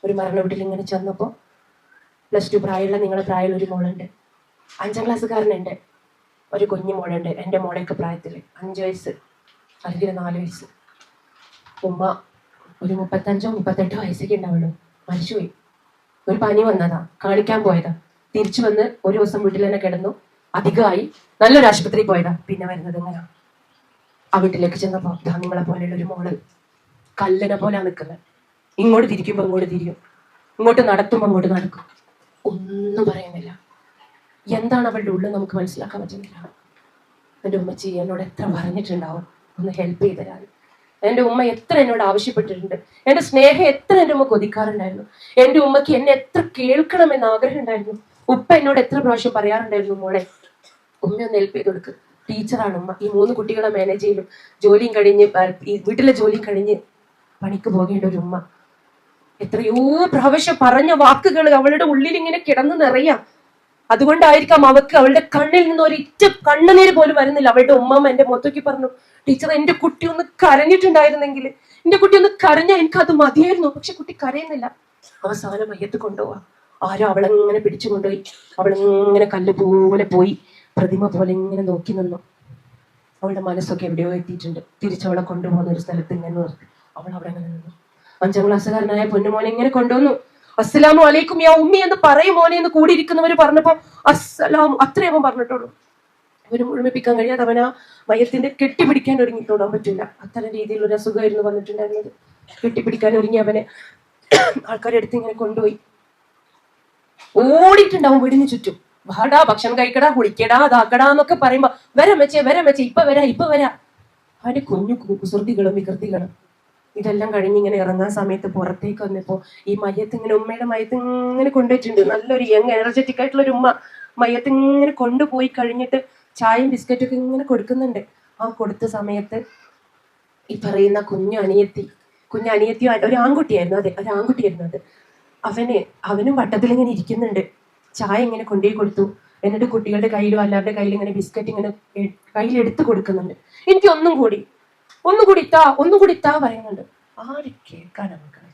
ഒരു മരണ വീട്ടിൽ ഇങ്ങനെ ചെന്നപ്പോൾ +2 പ്രായമുള്ള നിങ്ങളെ പ്രായമുള്ള ഒരു മോളുണ്ട്, 5ാം ക്ലാസ്സുകാരനുണ്ട്, ഒരു കുഞ്ഞു മോളുണ്ട്, എൻ്റെ മോളെയൊക്കെ പ്രായത്തിൽ 5 വയസ്സ് അല്ലെങ്കിൽ 4 വയസ്സ്. ഉമ്മ ഒരു 35-38 വയസ്സൊക്കെ ഉണ്ടാവുള്ളൂ, മരിച്ചുപോയി. ഒരു പനി വന്നതാ, കാണിക്കാൻ പോയതാ, തിരിച്ചു വന്ന് ഒരു ദിവസം വീട്ടിൽ തന്നെ കിടന്നു, അധികമായി, നല്ലൊരു ആശുപത്രിയിൽ പോയതാ. പിന്നെ വരുന്നത് എങ്ങനെയാ? ആ വീട്ടിലേക്ക് ചെന്നപ്പോ നിങ്ങളെ പോലെയുള്ള ഒരു മോള് കല്ലിനെ പോലെ നിൽക്കുന്നത്. ഇങ്ങോട്ട് തിരിക്കുമ്പോ ഇങ്ങോട്ട് തിരിയും, ഇങ്ങോട്ട് നടത്തുമ്പോ അങ്ങോട്ട് നടക്കും, ഒന്നും പറയുന്നില്ല. എന്താണ് അവളുടെ ഉള്ളിൽ നമുക്ക് മനസ്സിലാക്കാൻ പറ്റുന്നില്ല. എൻ്റെ ഉമ്മച്ചി എന്നോട് എത്ര പറഞ്ഞിട്ടുണ്ടാവും ഒന്ന് ഹെൽപ്പ് ചെയ്ത് തരാൻ. എൻ്റെ ഉമ്മ എത്ര എന്നോട് ആവശ്യപ്പെട്ടിട്ടുണ്ട്. എൻ്റെ സ്നേഹം എത്ര എൻ്റെ ഉമ്മ കൊതിക്കാറുണ്ടായിരുന്നു. എൻ്റെ ഉമ്മക്ക് എന്നെ എത്ര കേൾക്കണമെന്ന് ആഗ്രഹം ഉണ്ടായിരുന്നു. ഉപ്പ എന്നോട് എത്ര പ്രാവശ്യം പറയാറുണ്ടായിരുന്നു, മോളെ ഉമ്മയൊന്ന് ഹെൽപ്പ് ചെയ്ത് കൊടുക്ക്. ടീച്ചറാണ് ഉമ്മ, ഈ 3 കുട്ടികളെ മാനേജ് ചെയ്യും, ജോലിയും കഴിഞ്ഞ് ഈ വീട്ടിലെ ജോലിയും കഴിഞ്ഞ് പണിക്ക് പോകേണ്ട ഒരു ഉമ്മ. എത്രയോ പ്രാവശ്യം പറഞ്ഞ വാക്കുകൾ അവളുടെ ഉള്ളിൽ ഇങ്ങനെ കിടന്നു നിറയാം. അതുകൊണ്ടായിരിക്കാം അവൾക്ക് അവളുടെ കണ്ണിൽ നിന്ന് ഒരിറ്റ കണ്ണുനീര് പോലും വരുന്നില്ല. അവളുടെ ഉമ്മമ്മ എന്റെ മുഖത്തേക്ക് പറഞ്ഞു, ടീച്ചർ എന്റെ കുട്ടി ഒന്ന് കരഞ്ഞിട്ടുണ്ടായിരുന്നെങ്കിൽ, എന്റെ കുട്ടി ഒന്ന് കരഞ്ഞാൽ എനിക്ക് അത് മതിയായിരുന്നു. പക്ഷെ കുട്ടി കരയുന്നില്ല. അവസാനം മയ്യത്ത് കൊണ്ടുപോവാ. ആരോ അവളെങ്ങനെ പിടിച്ചു കൊണ്ടുപോയി. അവളിങ്ങനെ കല്ല് പോലെ പോയി, പ്രതിമ പോലെ ഇങ്ങനെ നോക്കി നിന്നു. അവളുടെ മനസ്സൊക്കെ എവിടെയോ എത്തിയിട്ടുണ്ട്. തിരിച്ചവളെ കൊണ്ടുപോകുന്ന ഒരു സ്ഥലത്ത് ഇങ്ങനെ നിർത്തി അവൾ അവിടെ അങ്ങനെ നിന്നു. 5ാം ക്ലാസ്സുകാരനായ പൊന്നുമോനെ ഇങ്ങനെ കൊണ്ടുവന്നു. അസ്സലാമു അലൈക്കും യാ ഉമ്മി എന്ന് പറയും മോനെ എന്ന് കൂടിയിരിക്കുന്നവർ പറഞ്ഞപ്പോ അസ്സലാം അത്രേ അവൻ പറഞ്ഞിട്ടുള്ളൂ. അവര് മുഴുമിപ്പിക്കാൻ കഴിയാതെ അവൻ ആ മയത്തിന്റെ കെട്ടിപ്പിടിക്കാൻ ഒരുങ്ങിത്തോടാൻ പറ്റില്ല. അത്തരം രീതിയിൽ ഒരു അസുഖമായിരുന്നു വന്നിട്ടുണ്ടായിരുന്നത്. കെട്ടിപ്പിടിക്കാൻ ഒരുങ്ങി അവനെ ആൾക്കാരെടുത്ത് ഇങ്ങനെ കൊണ്ടുപോയി. ഓടിയിട്ടുണ്ടാവും വീടിന് ചുറ്റും. വാടാ, ഭക്ഷണം കഴിക്കടാ, കുളിക്കടാ, അതാക്കടാ എന്നൊക്കെ പറയുമ്പോ വരാം വെച്ചേ ഇപ്പൊ വരാ. അവന്റെ കുഞ്ഞു കുസൃതികളും വികൃതികളും ഇതെല്ലാം കഴിഞ്ഞ് ഇങ്ങനെ ഇറങ്ങാൻ സമയത്ത് പുറത്തേക്ക് വന്നപ്പോ ഈ മയ്യത്ത് ഇങ്ങനെ ഉമ്മയുടെ മയ്യത്ത് ഇങ്ങനെ കൊണ്ടുപോയിട്ടുണ്ട്. നല്ലൊരു യങ് എനർജറ്റിക് ആയിട്ടുള്ള ഒരു ഉമ്മ മയ്യത്ത് ഇങ്ങനെ കൊണ്ടുപോയി കഴിഞ്ഞിട്ട് ചായയും ബിസ്ക്കറ്റും ഒക്കെ ഇങ്ങനെ കൊടുക്കുന്നുണ്ട്. ആ കൊടുത്ത സമയത്ത് ഈ പറയുന്ന കുഞ്ഞു അനിയത്തി ഒരു ആൺകുട്ടിയായിരുന്നു. ഒരു ആൺകുട്ടിയായിരുന്നു അത്. അവനും വട്ടത്തിൽ ഇങ്ങനെ ഇരിക്കുന്നുണ്ട്. ചായ ഇങ്ങനെ കൊണ്ടുപോയി കൊടുത്തു. എന്നിട്ട് കുട്ടികളുടെ കയ്യിലും എല്ലാവരുടെ കയ്യിലും ഇങ്ങനെ ബിസ്ക്കറ്റ് ഇങ്ങനെ കയ്യിലെടുത്ത് കൊടുക്കുന്നുണ്ട്. എനിക്ക് ഒന്നും കൂടി താ പറയുന്നുണ്ട്. ആര് കേൾക്കാൻ നമുക്ക്?